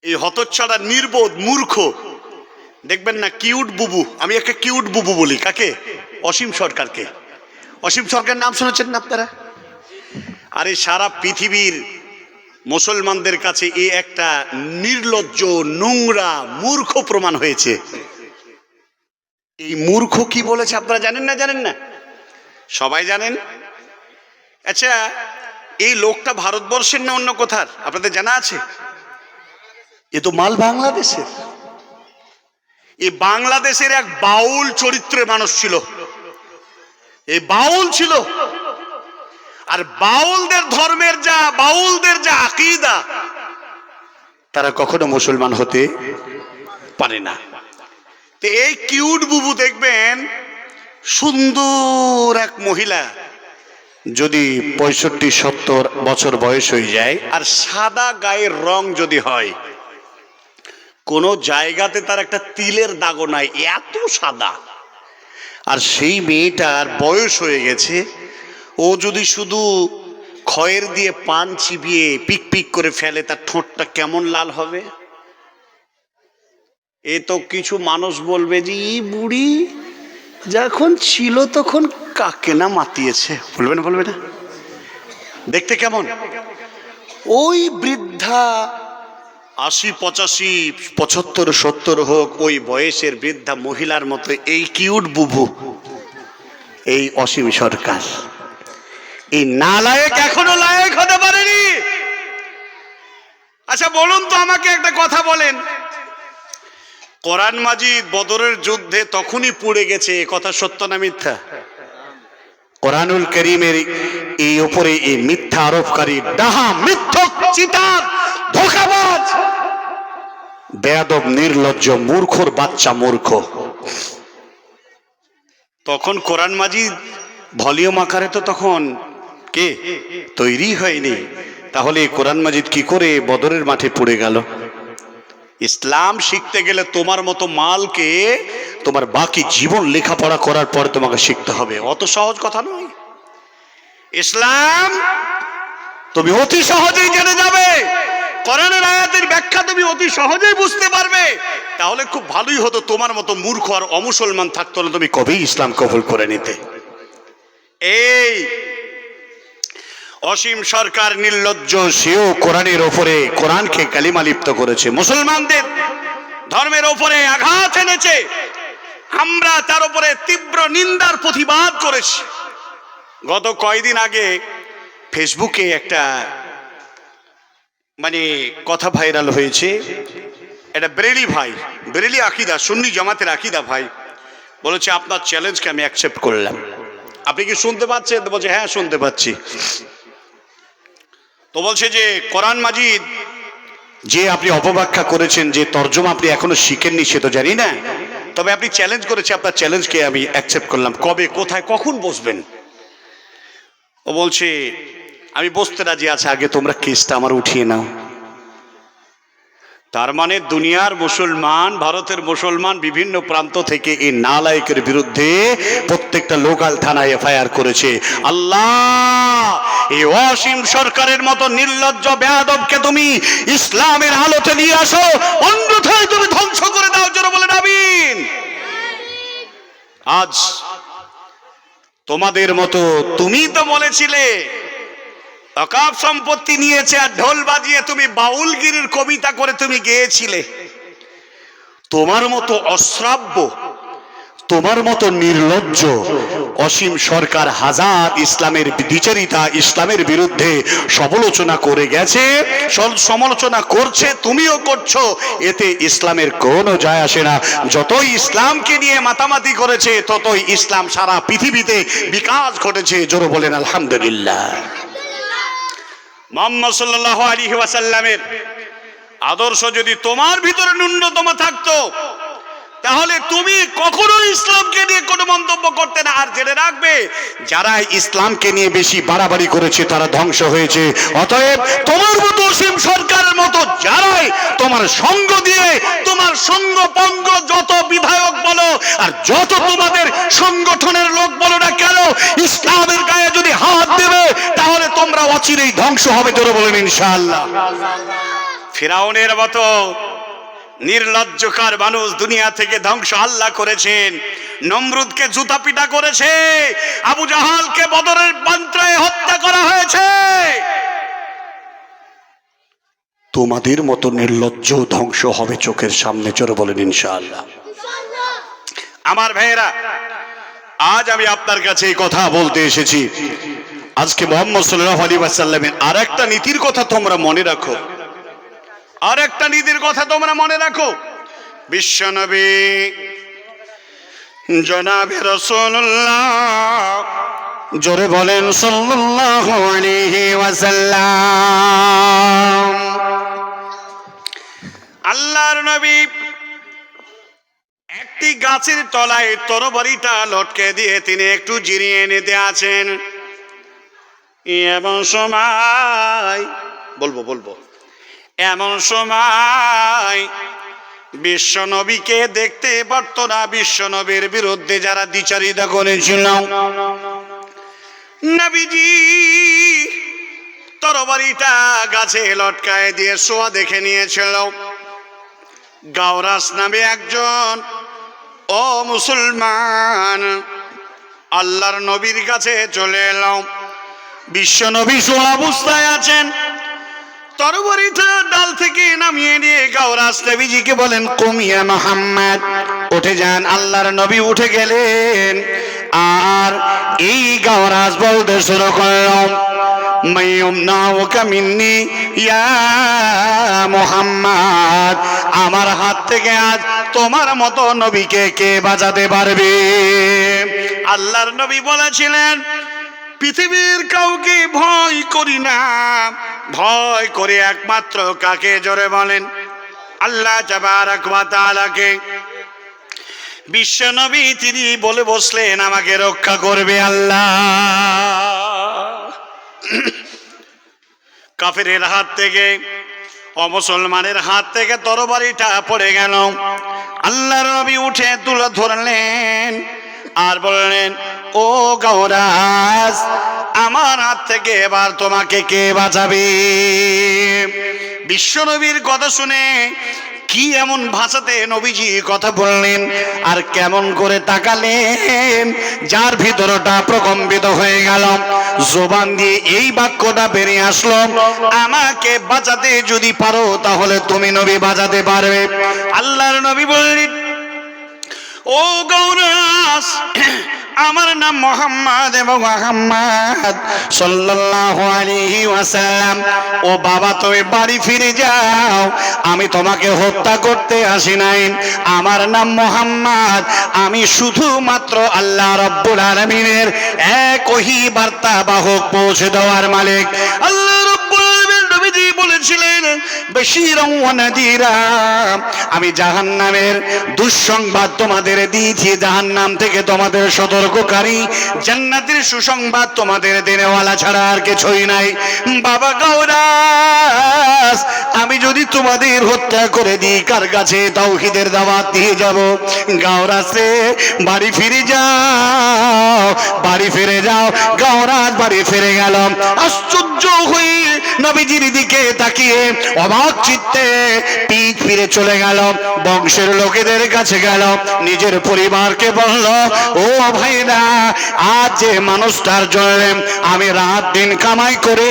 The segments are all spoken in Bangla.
এই হতচ্ছাড়া নির্বোধ মূর্খ দেখবেন না কিউট বুবু, আমি একটা কিউট বুবু বলি কাকে? অসীম সরকারকে। অসীম সরকার নাম শুনেছেন না আপনারা? আরে সারা পৃথিবীর মুসলমানদের কাছে এ একটা নির্লজ্জ নোংরা মূর্খ প্রমাণ হয়েছে। এই মূর্খ কি বলেছে আপনারা জানেন না? জানেন না? সবাই জানেন। আচ্ছা, এই লোকটা ভারতবর্ষের না অন্য কোথার আপনাদের জানা আছে? এ তো মাল বাংলাদেশের। এই বাংলাদেশের এক বাউল চরিত্রের মানুষ ছিল। এই বাউল ছিল, আর বাউলদের ধর্মের যা বাউলদের যা আকীদা, তারা কখনো মুসলমান হতে পারে না। তো এই কিউট বুবু দেখবেন সুন্দর এক মহিলা যদি 65-70 বছর বয়স হয়ে যায় আর সাদা গায়ের রং যদি হয়, কোন জায়গাতে তার একটা তিলের দাগও নাই, এত সাদা। আর সেই মেয়েটার বয়স হয়ে গেছে, ও যদি শুধু খয়ের দিয়ে পান চিবিয়ে পিক পিক করে ফেলে, তার ঠোঁটটা কেমন লাল হবে। এ তো কিছু মানুষ বলবে যে এই বুড়ি যখন ছিল তখন কাকে না মাতিয়েছে, বলবে না? বলবে না? দেখতে কেমন? ওই বৃদ্ধা 80, 85, 75, 70 হোক, ওই বয়সের বৃদ্ধা মহিলার মতো এই কিউট বুবু, এই অসীম সরকার, এই নালায়েক এখনো লায়েক হতে পারেনি। আচ্ছা বলুন তো, আমাকে একটা কথা বলেন, কোরআন মাজিদ বদরের যুদ্ধে তখনই পুড়ে গেছে, এ কথা সত্য না মিথ্যা? কোরআনুল কারীমের এই উপরে এই মিথ্যা আরোপকারী ডাহা মিথ্যক চিটার ধোঁকাবাজ বেয়াদব নির্লজ্জ মূর্খর বাচ্চা মূর্খ, তখন কোরআন মাজিদ ভলিউম আকারে তো তখন কে তৈরি হয়নি। তাহলে কোরআন মাজিদ কি করে বদরের মাঠে পুড়ে গেল? ইসলাম শিখতে গেলে তোমার মতো মালকে তোমার বাকি জীবন লেখাপড়া করার পরে তোমাকে শিখতে হবে, অত সহজ কথা নয়। ইসলাম তুমি অতি সহজেই জেনে যাবে, কোরআনের আয়াতের ব্যাখ্যা তুমি অতি সহজেই বুঝতে পারবে। তাহলে খুব ভালোই হতো তোমার মতো মূর্খ আর অমুসলমান থাকতো না, তুমি কবেই ইসলাম কবুল করে নিতে। এই অসীম সরকার নির্লজ্জ, সেও কোরআনের ওপরে কোরআনকে কালিমা লিপ্ত করেছে, মুসলমানদের ধর্মের ওপরে আঘাত এনেছে। আমরা তার উপরে তীব্র নিন্দার প্রতিবাদ করেছি। গত কয়েকদিন আগে ফেসবুকে একটা কথা ভাইরাল হয়েছে। এটা বেরেলি ভাই, বেরেলি আকীদা, সুন্নি জামাতের আকীদা ভাই বলেছে আপনার চ্যালেঞ্জকে আমি অ্যাকসেপ্ট করলাম। আপনি কি শুনতে পাচ্ছেন? তো বলছে হ্যাঁ শুনতে পাচ্ছি। তো বলছে যে কোরআন মাজিদ যে আপনি অপব্যাখ্যা করেছেন, যে তর্জমা আপনি এখনো শিখেননি সে তো জানি না, তবে আপনি চ্যালেঞ্জ করেছে, আপনার চ্যালেঞ্জকে আমি অ্যাকসেপ্ট করলাম। কবে, কোথায়, কখন বসবেন? ও বলছে আমি বসতে রাজি আছি, আগে তোমরা কেসটা আমার উঠিয়ে নাও। তার মানে দুনিয়ার মুসলমান, ভারতের মুসলমান বিভিন্ন প্রান্ত থেকে এই নালায়েকের বিরুদ্ধে প্রত্যেকটা লোকাল থানায় এফআইআর করেছে। আল্লাহ, এই অসীম সরকারের মতো নির্লজ্জ বেয়াদবকে তুমি ইসলামের আলোতে নিয়ে আসো, অন্যথায় তুমি ধ্বংস করে দাও। জোরে বলেন আমিন। আজ তোমাদের মতো, তুমি তো বলেছিলে অকাপ সম্পত্তি নিয়েছে আর ঢোল বাজিয়ে তুমি বাউলগিরির কবিতা করে তুমি গেয়েছিলে। তোমার মতো অশ্রাব্য, তোমার মতো নির্লজ্জ অসীম সরকার হাজার ইসলামের দ্বিচারিতা, ইসলামের বিরুদ্ধে সমালোচনা করে গেছে, সমালোচনা করছে, তুমিও করছো। এতে ইসলামের কোনো যায় আসে না। যতই ইসলামকে নিয়ে মাতামাতি করেছে, ততই ইসলাম সারা পৃথিবীতে বিকাশ ঘটেছে। জোরে বলেন আলহামদুলিল্লাহ। মুহাম্মদ সাল্লাল্লাহু আলাইহি ওয়াসাল্লামের আদর্শ যদি তোমার ভিতরে ন্যূনতম থাকতো, তাহলে তুমি কখনো ইসলামকে নিয়ে কোনো মন্তব্য করতে না। আর জেনে রাখবে, যারা ইসলামকে নিয়ে বেশি বাড়াবাড়ি করেছে তারা ধ্বংস হয়েছে। অতএব তোমার মতো অসীম সরকারের মতো যারাই তোমার সঙ্গ দিয়ে, তোমার সঙ্গ পঙ্গ যত বিধায়ক বলো আর যত তোমাদের সংগঠনের লোক বলো না কেন, ইসলামের গায়ে যদি হাত দেবে তাহলে তোমরা অচিরেই ধ্বংস হবে। জোরে বলেন ইনশাআল্লাহ। ফিরাউনের মতো নির্লজ্জকার মানুষ দুনিয়া থেকে ধ্বংস আল্লাহ করেছেন। নমরুদকে জুতা পিটা করেছে, আবু জাহালকে বদরের পান্ত্রায় হত্যা করা হয়েছে। তোমাদের মতো নির্লজ্জ ধ্বংস হবে চোখের সামনে। চোর বলেন ইনশাআল্লাহ। আমার ভাইয়েরা, আজ আমি আপনার কাছে এই কথা বলতে এসেছি। আজকে মুহাম্মদ সাল্লাল্লাহু আলাইহি ওয়াসাল্লামের আর একটা নীতির কথা তোমরা মনে রাখো, আর একটা নীতির কথা তোমরা মনে রাখো। বিশ্বনবী জনাবে রাসূলুল্লাহ, জোরে বলেন সাল্লাল্লাহু আলাইহি ওয়াসাল্লাম, আল্লাহর নবী একটি গাছের তলায় তরবারিটা লটকে দিয়ে তিনি একটু জিরিয়ে নিতে আছেন। এমন সময় বলবো এমন সময় বিশ্বনবীকে দেখতে পারত না। বিশ্বনবীর বিরুদ্ধে যারা দ্বিচারিতা করেছিল, নবীজি তরবারিটা গাছে লটকায় দিয়ে শোয়া দেখে নিয়েছিল। গাওরাস নামে একজন ও মুসলমান আল্লাহর নবীর কাছে চলে এলাম। বিশ্বনবী শোয়া অবস্থায় আছেন, তরবারিটা ডাল থেকে নামিয়ে নিয়ে গাওরাস নবীজিকে বলেন, কুমিয়া মুহাম্মদ, উঠে যান। আল্লাহর নবী উঠে গেলেন, আর এই গাওরাস বলতে শুরু করলাম, মাইয়ুমনাউকা মিন্নি ইয়া মুহাম্মদ, আমার হাত থেকে আজ তোমার মতো নবীকে কে বাঁচাতে পারবে? আল্লাহর নবী বলেছিলেন, পৃথিবীর কাউকে ভয় করি না, ভয় করে একমাত্র কাকে? জোরে বলেন, আল্লাহ তাবারক ওয়া তাআলাকে। বিশ্বনবী তিনি বলে বসলেন, আমাকে রক্ষা করবে আল্লাহ। কাফেরের হাত থেকে, অমুসলমানের হাত থেকে তরবারিটা পড়ে গেল। আল্লাহর নবী উঠে তুলে ধরলেন আর বললেন, ও গাওরাস, আমার হাত থেকে এবার তোমাকে কে বাঁচাবে? বিশ্বনবীর কথা শুনে কি এমন ভাষাতে নবীজি কথা বললেন আর কেমন করে তাকালেন, যার ভিতরটা প্রকম্পিত হয়ে গেল। জবান দিয়ে এই বাক্যটা বেরিয়ে আসলো, আমাকে বাঁচাতে যদি পারো তাহলে তুমি নবী বাঁচাতে পারবে। আল্লাহর নবী বললেন, ও গাওরাস, আমার নাম মুহাম্মদ এবং মুহাম্মদ সাল্লাল্লাহু আলাইহি ওয়াসাল্লাম। ও বাবা, তুমি বাড়ি ফিরে যাও, আমি তোমাকে হত্যা করতে আসি নাই। আমার নাম মুহাম্মদ, আমি শুধুমাত্র আল্লাহ রাব্বুল আলামিনের এক ওহী বার্তা বাহক, পৌঁছে দেওয়ার মালিক। আল্লাহ রাব্বুল আলামিন নবীজি বলেছিলেন, বাশীরান ওয়া নাযীরা, আমি জাহান্নামের দুঃসংবাদ তোমাদের দিয়েছি, জাহান্নাম থেকে তোমাদের সতর্ককারী, জান্নাতের সুসংবাদ তোমাদের দেনেওয়ালা ছাড়া আর কিছুই নাই। বাবা গাওরাস, আমি যদি তোমাদের হত্যা করে দিই, কার কাছে তাওহীদের দাওয়াত দিয়ে যাব? গাওরাসে, বাড়ি ফিরে যাও, বাড়ি ফিরে যাও। গাওরাস বাড়ি ফিরে গেল। আশ্চর্য হয়ে নবীজির দিকে তাকিয়ে অবাক চিত্তে পিঠ ফিরে চলে গেল, বংশের লোকেদের কাছে গেল, নিজের পরিবারকে বলল, ও ভাইরা, আজ যে মানুষটার জন্য আমি রাত দিন কামাই করে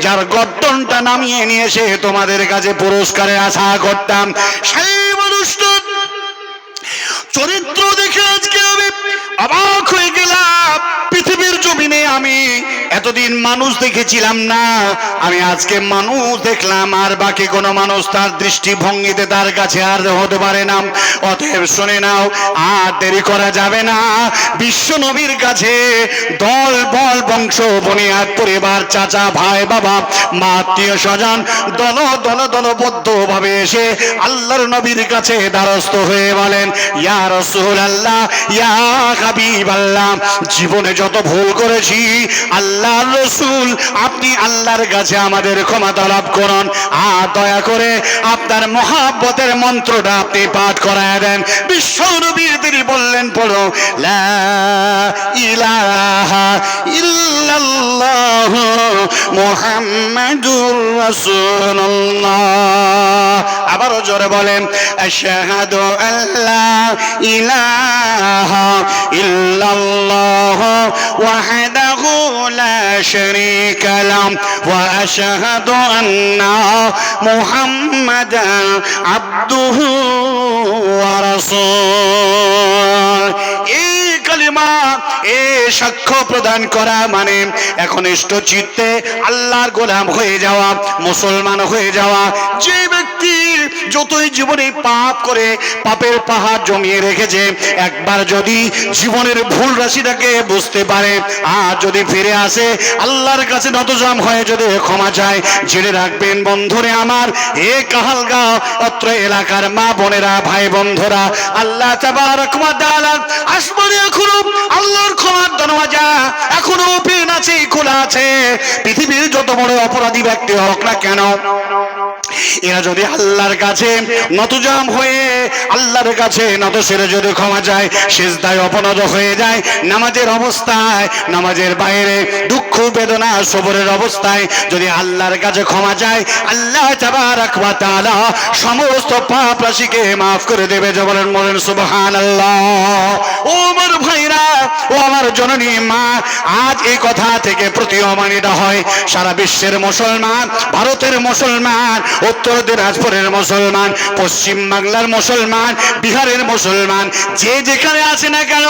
যার গর্দনটা নামিয়ে নিয়ে এসে তোমাদের কাছে পুরস্কারের আশা করতাম, সেই মানুষটার চরিত্র দেখে আজকে আমি অবাক হয়ে গেলাম। পৃথিবীর জমিনে আমি এতদিন মানুষ দেখেছিলাম না, আমি আজকে মানুষ দেখলাম, আর বাকি কোনো মানুষ তার দৃষ্টিভঙ্গিতে তার কাছে আর হতে পারে না। অতএব শুনে নাও, আর দেরি করা যাবে না। বিশ্ব নবীর কাছে দল বল, বংশ বুনিয়াদ, পরিবার, চাচা, ভাই, বাবা, মা, আত্মীয় স্বজন দল দল দলবদ্ধ ভাবে এসে আল্লাহর নবীর কাছে দ্বারস্থ হয়ে বলেন, ইয়া রাসূলুল্লাহ, ইয়া হাবিবাল্লাহ, জীবনে যত ভুল করেছি আল্লাহর রাসূল আপনি আল্লাহর কাছে আমাদের ক্ষমা তলব করুন, আর দয়া করে আপনার মহব্বতের মন্ত্রটা আপনি পাঠ করায় দেন। বিশ্ব নবীর তিনি বললেন, পড়ো লা ইলাহা ইল্লাল্লাহু মুহাম্মাদুর রাসূলুল্লাহ। আবারও জোরে বলেন, আশহাদু আল্লা ইলাহা ইল্লাল্লাহু ওয়াহদাহু লা শারীকা লাহু ওয়া আশহাদু আন্না মুহাম্মাদান আবদুহু ওয়া রাসূলুহু। এই কালিমা, এই সাক্ষ্য প্রদান করা মানে একনিষ্ঠ চিত্তে আল্লাহর গোলাম হয়ে যাওয়া, মুসলমান হয়ে যাওয়া। যে ব্যক্তি যতই জীবনে পাপ করে পাপের পাহাড় জমিয়ে রেখেছে, একবার যদি জীবনের ভুল রাশিটাকে বুঝতে পারে আর যদি ফিরে আসে আল্লাহর কাছে নতজাম হয়ে যদি ক্ষমা চায়, জেনে রাখবেন বন্ধুরে আমার, হে কাহালগাঁও অত্র এলাকার মা বোনেরা, ভাই বন্ধুরা, আল্লাহ তাবারক ওয়া তাআলা আসমানে এখনো আল্লাহর ক্ষমার দরওয়াজা এখনো ওপেন আছে, খোলা আছে। পৃথিবীর যত বড় অপরাধী ব্যক্তি হোক না কেন, এরা যদি আল্লাহর কাছে নতজাম হয়ে আল্লাহর কাছে নত শিরে যদি ক্ষমা চায়, সিজদায় অপনত হয়ে যায়, নামাজের অবস্থায়, নামাজের বাইরে দুঃখ বেদনা সবরের অবস্থায় যদি আল্লাহর কাছে ক্ষমা চায়, আল্লাহ তাবারক ওয়া তাআলা সমস্ত পাপ রাশিকে মাফ করে দেবে। বলেন বলেন সুবহানাল্লাহ। ও আমার ভাইরা, ও আমার জননী মা, আজ এই কথা থেকে প্রতীয়মানিত হয় সারা বিশ্বের মুসলমান, ভারতের মুসলমান, উত্তর দিনাজপুরের মুসলমান, পশ্চিম বাংলার মুসলমান, বিহারের মুসলমান, যে যেখানে আছে না কেন,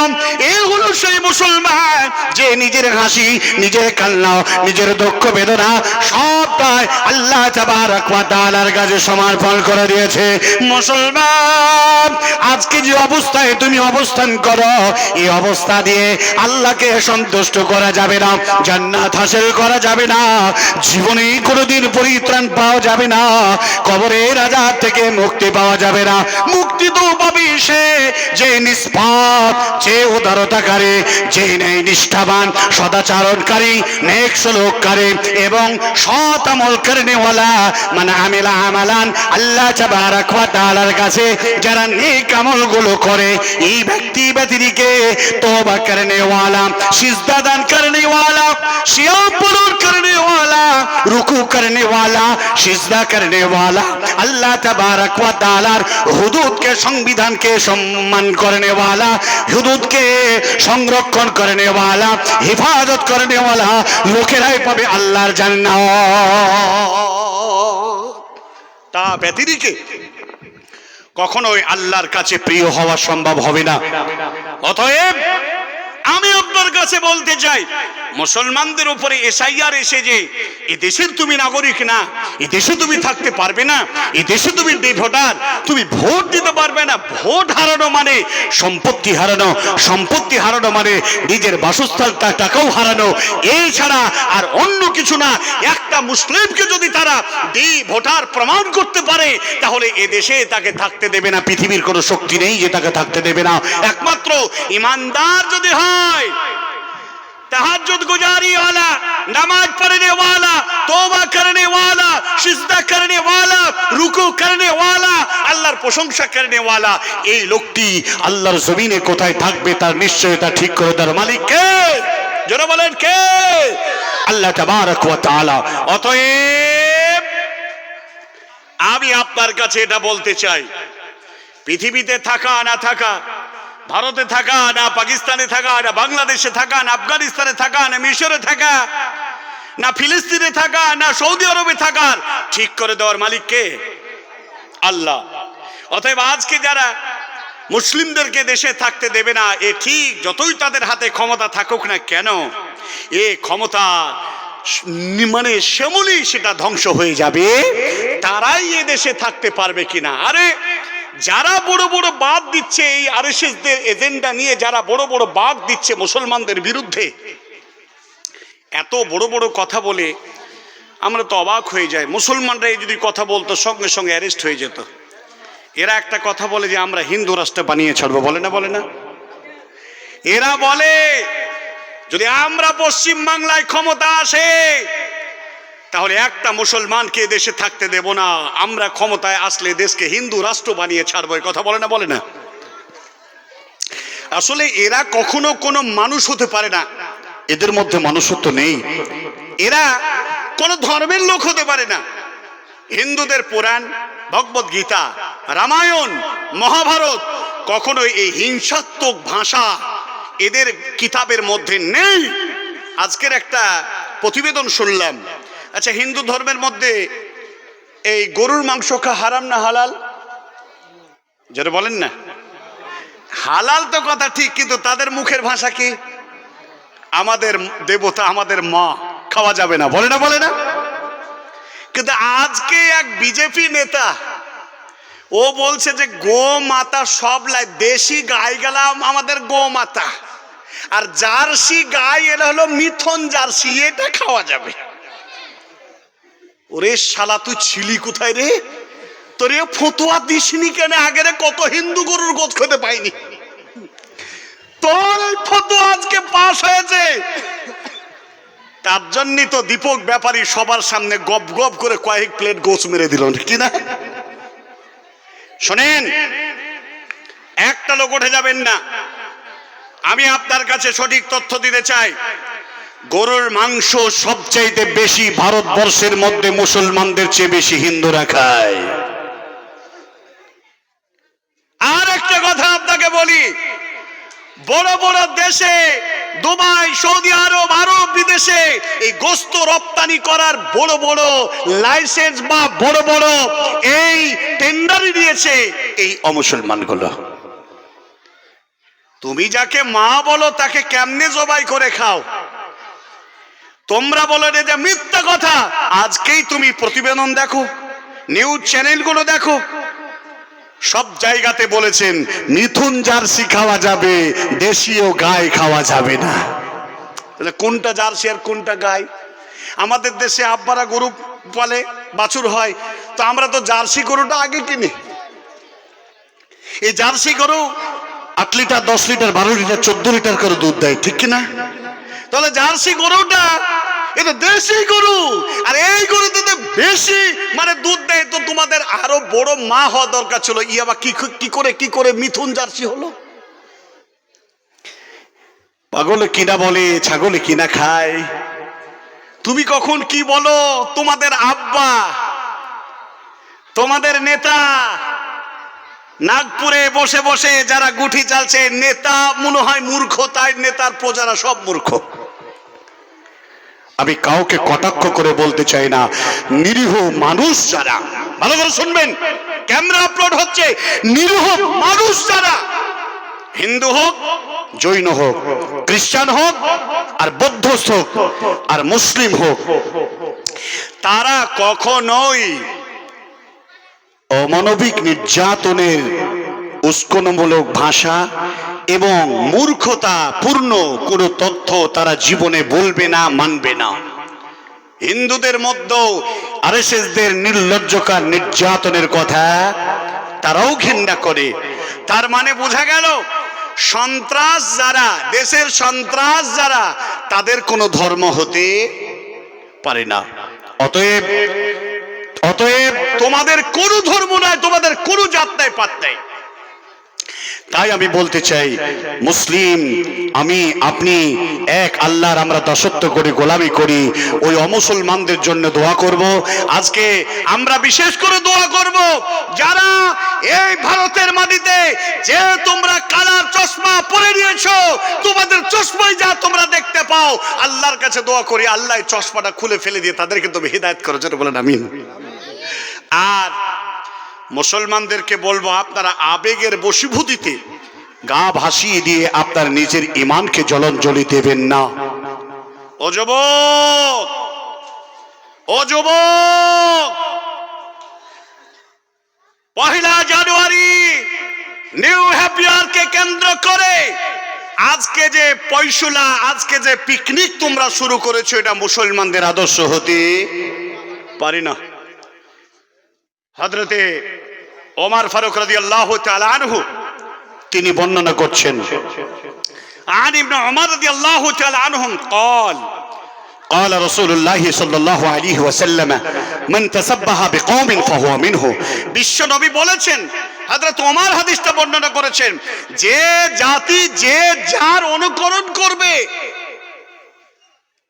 এই হলো সেই মুসলমান যে নিজের হাসি, নিজের কান্না, নিজের দুঃখ বেদনা সবটাই আল্লাহ তাবারক ওয়া তাআলার কাছে সমর্পণ করে দিয়েছে। মুসলমান, আজকে যে অবস্থায় তুমি অবস্থান করো, এই অবস্থা দিয়ে আল্লাহকে সন্তুষ্ট করা যাবে না, জান্নাত হাসিল করা যাবে না, জীবনে কোনোদিন পরিত্রাণ পাওয়া যাবে না, কবরের আযাব থেকে মুক্তি পাওয়া যাবে না। মুক্তি তো পাবে সে যে নিষ্পাপ, যে উদারতাকারী, যে ন্যায় নিষ্ঠাবান, সদাচরণকারী, নেক সলুককারী এবং সৎ আমল করেনেওয়ালা। মানে আমিলা আমালান, আল্লাহ তাবারক ওয়া তাআলার কাছে যারা নেক আমলগুলো করে, এই ব্যক্তি ব্যতিকে তওবা করেনেওয়ালা, সিজদা দান করেনেওয়ালা, সিয়াম পালন করেনেওয়ালা, রুকু করেনেওয়ালা, সিজদা করেনেওয়ালা, আল্লাহ তাবারক ওয়া তাআলার হুদুদকে, সংবিধানকে সম্মান করেনেওয়ালা, হুদুদকে সংরক্ষণ করেনেওয়ালা, হিফাজত করেনেওয়ালা লোকেরাই পাবে আল্লাহর জান্নাত। তা ব্যতিরিকে কখনোই আল্লাহর কাছে প্রিয় হওয়া সম্ভব হবে না। অতএব আমি আপনার কাছে বলতে চাই, মুসলমানদের উপরে এসআইআর এসে যে এ দেশের তুমি নাগরিক না, এ দেশে তুমি থাকতে পারবে না, এ দেশে তুমি বেভোটার, তুমি ভোট দিতে পারবে না। ভোট হারানো মানে সম্পত্তি হারানো, সম্পত্তি হারানো মানে নিজের বাসস্থান টাকাও হারানো, এই ছাড়া আর অন্য কিছু না। একটা মুসলিমকে যদি তারা ভোটার প্রমাণ করতে পারে, তাহলে এ দেশে তাকে থাকতে দেবে না। পৃথিবীর কোনো শক্তি নেই যে তাকে থাকতে দেবে না। একমাত্র ইমানদার যদি হয়, तहज्जुद गुजारी वाला, नमाज पढ़ने वाला, तौबा करने वाला, सिजदा करने वाला, रुकू करने वाला, আল্লাহর প্রশংসা करने वाला, এই লোকটি আল্লাহর জমিনে কোথায় থাকবে তার নিশ্চয়তা ঠিক করে দেওয়ার মালিক কে? জোরে বলেন কে? আল্লাহ তাবারক ওয়া তাআলা। অতএব আমি আপনার কাছে এটা বলতে চাই, পৃথিবীতে থাকা না থাকা, ভারতে থাকা না পাকিস্তানে থাকা না বাংলাদেশে থাকা না আফগানিস্তানে থাকা না মিশরে থাকা না ফিলিস্তিনে থাকা না সৌদি আরবে থাকার ঠিক করে দেওয়ার মালিক কে? আল্লাহ। অতএব আজকে যারা মুসলিমদেরকে দেশে থাকতে দেবে না, এ ঠিক যতই তাদের হাতে ক্ষমতা থাকুক না কেন, এ ক্ষমতা মানে সেমনি সেটা ধ্বংস হয়ে যাবে। তারাই এ দেশে থাকতে পারবে কিনা? আরে যারা বড় বড় বাদ দিচ্ছে, এই আরএসএসদের এজেন্ডা নিয়ে যারা বড় বড় বাদ দিচ্ছে মুসলমানদের বিরুদ্ধে, এত বড় বড় কথা বলে আমরা তো অবাক হয়ে যাই। মুসলমানরা এই যদি কথা বলতো সঙ্গে সঙ্গে অ্যারেস্ট হয়ে যেত। এরা একটা কথা বলে যে আমরা হিন্দু রাষ্ট্র বানিয়ে ছাড়বো, বলে না? বলে না? এরা বলে যদি আমরা পশ্চিম বাংলায় ক্ষমতা আসে তাহলে একটা মুসলমানকে দেশে থাকতে দেব না। আমরা ক্ষমতায় আসলে দেশকে হিন্দু রাষ্ট্র বানিয়ে ছাড়বো। এই কথা বলে না, বলে না? আসলে এরা কখনো কোনো মানুষ হতে পারে না, এদের মধ্যে মানুষত্ব নেই। এরা কোনো ধর্মের লোক হতে পারে না। হিন্দুদের পুরাণ, ভগবদ গীতা, রামায়ণ, মহাভারত কখনোই এই হিংসাত্মক ভাষা এদের কিতাবের মধ্যে নেই। আজকের একটা প্রতিবেদন শুনলাম, আচ্ছা হিন্দু ধর্মের মধ্যে এই গরুর মাংস খাওয়া হারাম না হালাল? যেটা বলেন না, হালাল তো কথা ঠিক, কিন্তু তাদের মুখের ভাষা কি? আমাদের দেবতা, আমাদের মা, খাওয়া যাবে না, বলে না, বলে না? কিন্তু আজকে এক বিজেপি নেতা ও বলছে যে গো মাতা সব লাই, দেশি গাই গেলাম আমাদের গো মাতা, আর জার্সি গাই এরা হলো মিথন জার্সি, এটা খাওয়া যাবে। ওরে শালা তুই ছিলি কোথায় রে? তোর এ ফতোয়া দিসনি কেন? আগের কত হিন্দু গরুর গোছ খেতে পাইনি, তোর এই ফতোয়া আজকে পাস হয়েছে। তার জন্যই তো দীপক ব্যাপারী সবার সামনে গপ গপ করে কয়েক প্লেট গোছ মেরে দিল, কি না? শোনেন, একটা লোক উঠে যাবেন না, আমি আপনার কাছে সঠিক তথ্য দিতে চাই। গরুর মাংস সবচাইতে বেশি ভারতবর্ষের মধ্যে মুসলমানদের চেয়ে বেশি হিন্দুরা খায়। আর একটা কথা আপনাকে বলি, বড় বড় দেশে, দুবাই, সৌদি আরব, আরব বিদেশে এই গোস্ত রপ্তানি করার বড় বড় লাইসেন্স বা বড় বড় এই টেন্ডারই দিয়েছে এই অমুসলমানগুলো। তুমি যাকে মা বলো তাকে কেমনে জবাই করে খাও? তোমরা বলো যে মিথ্যা কথা। আজকেই তুমি প্রতিবেদন দেখো, নিউজ চ্যানেলগুলো দেখো, সব জায়গাতে বলেছেন মিথুন জার্সি খাওয়া যাবে, দেশীয় গাই খাওয়া যাবে না। তাহলে কোনটা জার্সি আর কোনটা গাই? আমাদের দেশে আব্বারা গরু পালে, বাছুর হয়, তো আমরা তো জার্সি গরুটা আগে কিনি। এই জার্সি গরু 8 লিটার, 10 লিটার, 12 লিটার, 14 লিটার করে দুধ দেয়, ঠিক কিনা? তাহলে জার্সি গরুটা এটা দেশি গরু, আর এই গরুতে বেশি মানে দুধ দেয়, তো তোমাদের আরো বড় মা হওয়া দরকার ছিল। ইয়াবা কি করে মিথুন জার্সি হলো? পাগলে কিনা বলে, ছাগলে কিনা খায়। তুমি কখন কি বলো? তোমাদের আব্বা, তোমাদের নেতা নাগপুরে বসে বসে যারা গুঠি চালছে, নেতা মনে হয় মূর্খ, তাই নেতার প্রজারা সব মূর্খ। আমি কাউকে কটাক্ষ করে বলতে চাই না, নিরীহ মানুষ যারা, ভালো করে শুনবেন, ক্যামেরা আপলোড হচ্ছে, নিরীহ মানুষ যারা, হিন্দু হোক, জৈন হোক, খ্রিস্টান হোক, আর বৌদ্ধ হোক, আর মুসলিম হোক, তারা কখনোই অমানবিক নির্যাতনের উস্কানিমূলক ভাষা এবং মূর্খতা পূর্ণ কোনো তথ্য তারা জীবনে বলবে না, মানবে না। হিন্দুদের মধ্যেও আরএসএসদের নির্লজ্জকার নির্যাতনের কথা তারাও ঘৃণা করে। তার মানে বোঝা গেল সন্ত্রাস যারা, দেশের সন্ত্রাস যারা, তাদের কোনো ধর্ম হতে পারে না। অতএব তোমাদের কোনো ধর্ম নাই, তোমাদের কোনো জাত নাই, পাত নাই। তাই আমি বলতে চাই, মুসলিম আমি আপনি এক আল্লাহর আমরা দাসত্ব করি, গোলামি করি, ওই অমুসলমানদের জন্য দোয়া করব। আজকে আমরা বিশেষ করে দোয়া করব যারা এই ভারতের মাটিতে, যে তোমরা কালার চশমা পরে নিয়েছো, তোমাদের চশমায় যা তোমরা দেখতে পাও, আল্লাহর কাছে দোয়া করি আল্লাহ চশমাটা খুলে ফেলে দিয়ে তাদেরকে তুমি হিদায়াত করো, যেটা বলেন আমিন। আর মুসলমানদেরকে বলবো, আপনারা আবেগের বশীভূতিতে গা ভাসিয়ে দিয়ে আপনার নিজের ঈমানকে জ্বলঞ্জলি দেবেন না। ও যুবক, ও যুবক, 1 জানুয়ারি নিউ হ্যাপি ইয়ারকে কেন্দ্র করে আজকে যে পয়সুলা, আজকে যে পিকনিক তোমরা শুরু করেছো, এটা মুসলমানদের আদর্শ হতে পারে না। হযরতে ওমর ফারুক রাদিয়াল্লাহু তাআলা আনহু তিনি বর্ণনা করছেন, عن ابن عمر رضي الله تعالى عنهم قال قال رسول الله صلى الله عليه وسلم من تسبح بقوم فهو منه বিশ্ব নবী বলেছেন, হযরত ওমর হাদিসটা বর্ণনা করেছেন, যে জাতি যে যার অনুকরণ করবে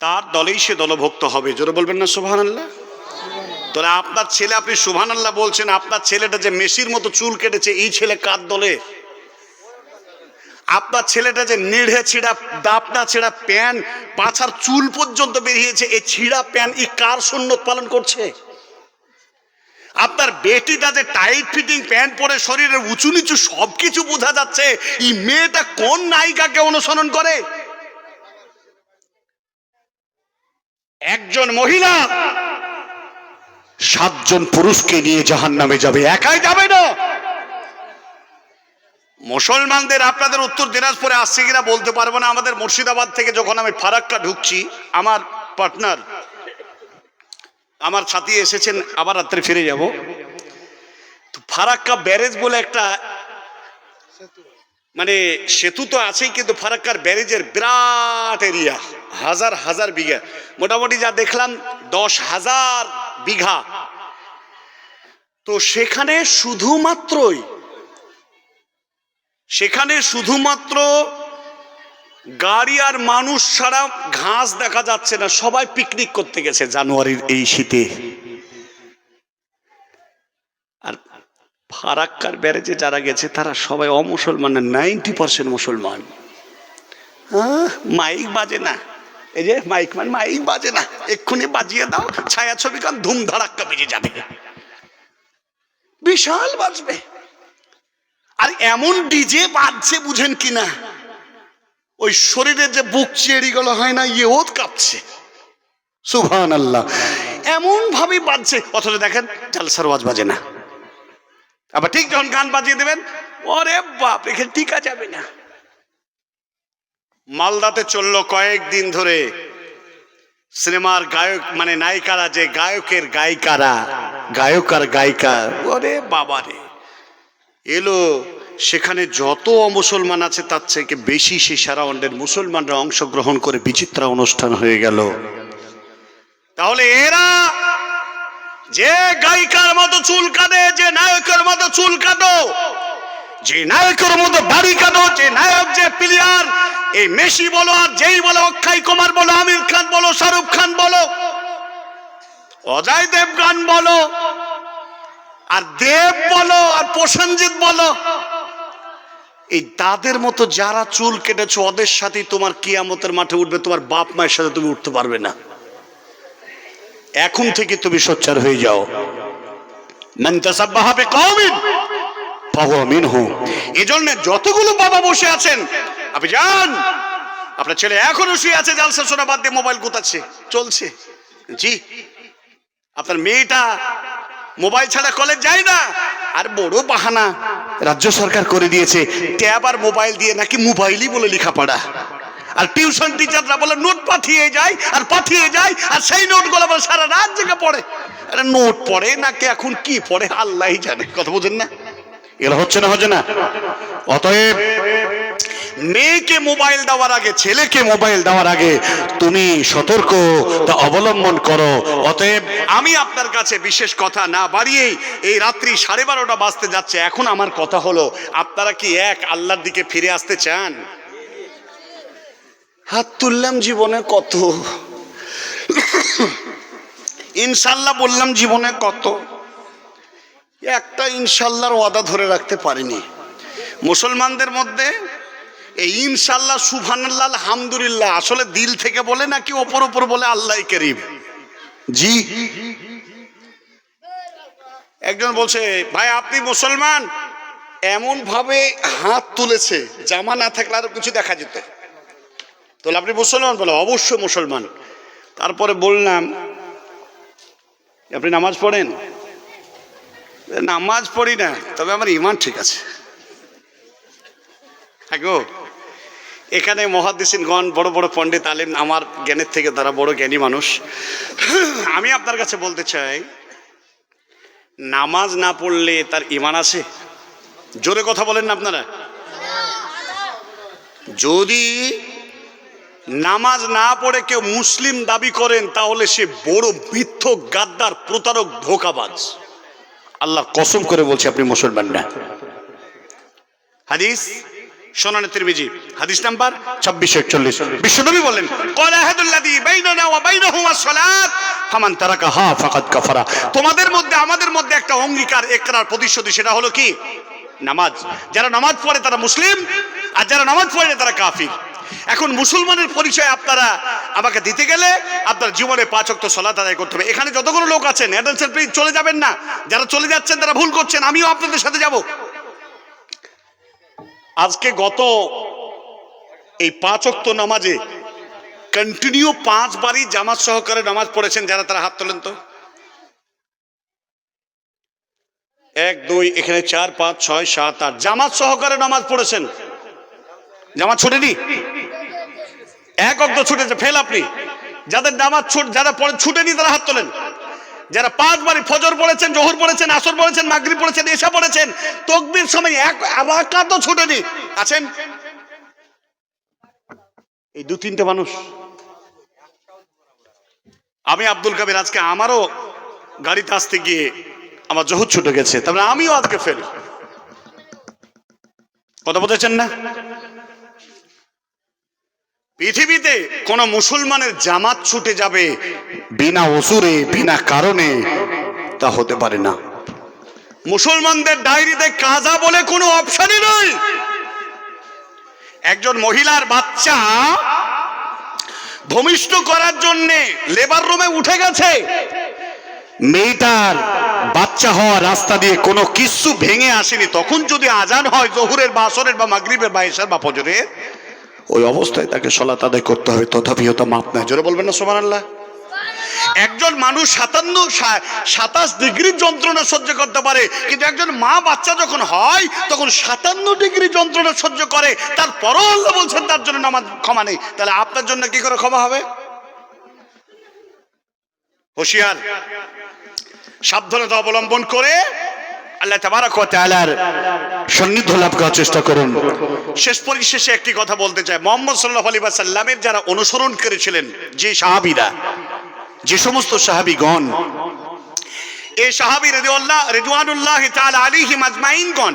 তার দলেই সে দলভুক্ত হবে। জোরে বলবেন না সুবহানাল্লাহ? তাহলে আপনার ছেলে, আপনি সুবহানাল্লাহ বলছেন, আপনার ছেলেটা যে মেসির মতো চুল কেটেছে, এই ছেলে কার দলে? আপনার ছেলেটা যে নিড়ে ছিঁড়া দাপনা ছেঁড়া প্যান্ট, পাছার চুল পর্যন্ত বেরিয়েছে, এই ছিঁড়া প্যান্ট ই কার সুন্নত পালন করছে? আপনার বেটিটা যে টাইট ফিটিং প্যান্ট পরে শরীরের উঁচু নিচু সবকিছু বোঝা যাচ্ছে, এই মেয়েটা কোন নায়িকাকে অনুসরণ করে? একজন মহিলা 7 জন পুরুষকে নিয়ে জাহান্নামে যাবে, একাই যাবে না। মুসলমানদের, আপনাদের উত্তর দিনাজপুরে আসছে কিনা বলতে পারবো না, আমাদের মুর্শিদাবাদ থেকে যখন আমি ফারাক্কা ঢুকছি, আমার পার্টনার আমার সাথী এসেছেন, আবার রাত্রে ফিরে যাব। তো ফারাক্কা ব্যারেজ বলে একটা মানে সেতু তো আছেই, কিন্তু ফারাক্কার ব্যারেজের বিরাট এরিয়া, হাজার হাজার বিঘা, মোটামুটি যা দেখলাম 10,000 বিঘা। তো সেখানে শুধুমাত্র গাড়ি আর মানুষ ছাড়া ঘাস দেখা যাচ্ছে না, সবাই পিকনিক করতে গেছে জানুয়ারির এই শীতে। আর ফারাক্কার ব্যারেজে যারা গেছে তারা সবাই অমুসলমান, 90% মুসলমান। মাইক বাজে না, এই যে মাইক বাজে না, এক্ষুনি বাজিয়ে দাও, ছায়াছবি গান ধুম ধাড়াক্কা বেজে যাবে, বিশাল বাজবে। আর এমন ডিজে বাজছে বুঝেন কিনা, ওই শরীরে যে বুক চেড়ি গেল হয় না, ইয়েও কাঁপছে। সুবহানাল্লাহ, এমন ভাবে বাজছে, অথচ দেখেন জালসার ওয়াজ বাজে না। আবার ঠিক যখন গান বাজিয়ে দেবেন, ওরে বাপ, এখানে টিকা যাবে না। মালদাতে চললো কয়েকদিন ধরে সিনেমার গায়ক মানে নায়িকারা, যে গায়কের গায়িকারা, গায়ক আর গায়িকা, ওরে বাবা রে, এলো সেখানে যত অমুসলমান আছে তার থেকে বেশি সে সারা অন্ডের মুসলমানরা অংশগ্রহণ করে বিচিত্র অনুষ্ঠান হয়ে গেল। তাহলে এরা যে গায়িকার মতো চুল কাটে, যে নায়কের মতো চুল কাটো, যে নায়কের মতো বাড়ি কাটো, যে নায়ক যে প্লেয়ার, এই মেসি বলো আর যেই বলো, অক্ষয় কুমার বলো, আমির খান বলো, শাহরুখ খান বলো, অজয় দেবগান বলো, আর দেব বলো, আর প্রসেনজিৎ বলো, এই তাদের মতো যারা চুল কেটেছো, ওদের সাথে তোমার কিয়ামতের মাঠে উঠবে, তোমার বাপ মায়ের সাথে তুমি উঠতে পারবে না। এখন থেকে তুমি সোচ্চার হয়ে যাও। মান তাসাব্বাহা বিকওমিন ফাহুয়া মিনহুম। এজন্য যতগুলো বাবা বসে আছেন, আপনি যান, আপনার ছেলে এখনো শুয়ে আছে, জালসা শোনা বাদ দিয়ে মোবাইল কোথাচ্ছে চলছে, জি, আপনার মেয়েটা মোবাইল ছাড়া কলেজ যায় না, আর বড় বাহানা রাজ্য সরকার করে দিয়েছে, ট্যাব আর মোবাইল দিয়ে নাকি মোবাইলই বলে লেখাপড়া। আর টিউশন টিচাররা বলে নোট পাঠিয়ে যায়, আর সেই নোটগুলো বলে সারা রাত জেগে পড়ে। আরে নোট পড়ে নাকি এখন কি পড়ে আল্লাহই জানে, কথা বোঝেন না? এগুলো হচ্ছে না। অতএব মেয়েকে মোবাইল দেওয়ার আগে, ছেলেকে মোবাইল দেওয়ার আগে তুমি সতর্কতা অবলম্বন করো। অতএব আমি আপনার কাছে বিশেষ কথা না বাড়িয়েই, এই রাত্রি 12:30 বাজতে যাচ্ছে, এখন আমার কথা হলো, আপনারা কি এক আল্লাহর দিকে ফিরে আসতে চান? হাত তুললাম জীবনে কত, ইনশাল্লাহ বললাম জীবনে কত, একটা ইনশাল্লাহর ওয়াদা ধরে রাখতে পারিনি। মুসলমানদের মধ্যে এই ইনশাল্লাহ, সুবহানাল্লাহ, আলহামদুলিল্লাহ আসলে দিল থেকে বলে নাকি ওপর বলে আল্লাহ করিম? জি, একজন বলছে, ভাই আপনি মুসলমান, এমন ভাবে হাত তুলেছে, জামা না থাকলে আরো কিছু দেখা যেত। তাহলে আপনি মুসলমান? বলে অবশ্যই মুসলমান। তারপরে বললাম, আপনি নামাজ পড়েন? নামাজ পড়ি না, তবে আমার ঈমান ঠিক আছে। গো, এখানে মুহাদ্দিসিনগণ, বড় বড় পণ্ডিত আলেম, আমার জ্ঞানের থেকে তারা বড় জ্ঞানী মানুষ। আমি আপনার কাছে বলতে চাই, নামাজ না পড়লে তার ঈমান আছে? জোরে কথা বলেন না আপনারা? যদি নামাজ না পড়ে কেউ মুসলিম দাবি করেন তাহলে সে বড় মিথ্যক, গাদ্দার, প্রতারক, ধোঁকাবাজ। আল্লাহ কসম করে বলছে আপনি মুসলমান না। হাদিস সুনানে তিরমিজি হাদিস নাম্বার 2641 বিশ্বনবী বলেন, ক্বালা আহাদুল্লাযী বাইনানা ওয়া বাইনাহুম আস-সালাত ফামান তারাকাহা ফাকাদ কাফারা। তোমাদের মধ্যে আমাদের মধ্যে একটা অঙ্গীকার, ইকরার, প্রতিশ্রুতি, সেটা হলো কি? নামাজ। যারা নামাজ পড়ে তারা মুসলিম, আর যারা নামাজ পড়ে না তারা কাফির। এখন মুসলমানের পরিচয় আপনারা আমাকে দিতে গেলে আপনার জীবনে 5 ওয়াক্ত সালাত আদায় করতে হবে। এখানে যতগুলো লোক আছেন, অ্যাটেনশন প্লিজ, চলে যাবেন না। যারা চলে যাচ্ছেন তারা ভুল করছেন, আমিও আপনাদের সাথে যাব। আজকে গত এই 5 ওয়াক্ত নামাজে কন্টিনিউ 5 বারই জামাত সহকারে নামাজ পড়েছেন যারা, তারা হাত তোলেন তো। 1 2 এখানে 4 5 6 7 8 জামাত সহকারে নামাজ পড়েছেন। জামাত ছুটেনি, 1 ওয়াক্ত ছুটেছে, ফেল আপনি। যাদের নামাজ যারা ছুটেনি তারা হাত তোলেন। যারা 5 বারই ফজর পড়েছেন, জোহর পড়েছেন, আসর পড়েছেন, মাগরিব পড়েছেন, এশা পড়েছেন, তাকবীর সময় 1 রাকাতও ছুটেনি আছেন? এই 2-3টে মানুষ। আমি আব্দুল কাবির, আজকে আমারও গাড়িতে আসতে গিয়ে আমার জোহর ছুটে গেছে, তারপরে আমিও আজকে ফেল। কথা বলতেছেন না? পৃথিবীতে কোন মুসলমানের জামাত ছুটে যাবে বিনা ওসুরে, বিনা কারণে, তা হতে পারে না। মুসলমানদের ডায়েরিতে কাজা বলে কোনো অপশনই নয়। একজন মহিলার বাচ্চা ভূমিষ্ঠ করার জন্য লেবার রুমে উঠে গেছে, মেয়েটার বাচ্চা হওয়া রাস্তা দিয়ে কোনো কিছু ভেঙে আসেনি, তখন যদি আজান হয় জোহরের বা আসরের বা মাগরিবের বা এশার বা ফজরের, ওই অবস্থায় তাকে সালাত আদায় করতে হবে, তথাপিও তা মাপ নাই। জোরে বলবেন না সুবহানাল্লাহ। একজন মানুষ 27 ডিগ্রি যন্ত্রণা সহ্য করতে পারে, কিন্তু একজন মা বাচ্চা যখন হয় তখন 57 ডিগ্রি যন্ত্রণা সহ্য করে, তারপরও আল্লাহ বলছেন তার জন্য নামাজ ক্ষমা নেই। তাহলে আপনার জন্য কি করে ক্ষমা হবে? হুঁশিয়ার, সাবধানতা অবলম্বন করে আল্লাহ তাবারক ওয়া তাআলার সান্নিধ্য লাভ করার চেষ্টা করুন। শেষ পরিশেষে একটি কথা বলতে চাই। মুহাম্মদ সাল্লাল্লাহু আলাইহি ওয়াসাল্লামের যারা অনুসরণ করেছিলেন, যে সাহাবীরা, যে সমস্ত সাহাবীগণ, এই সাহাবী রিদওয়ানুল্লাহি তাআলা আলাইহিম আজমাইনগণ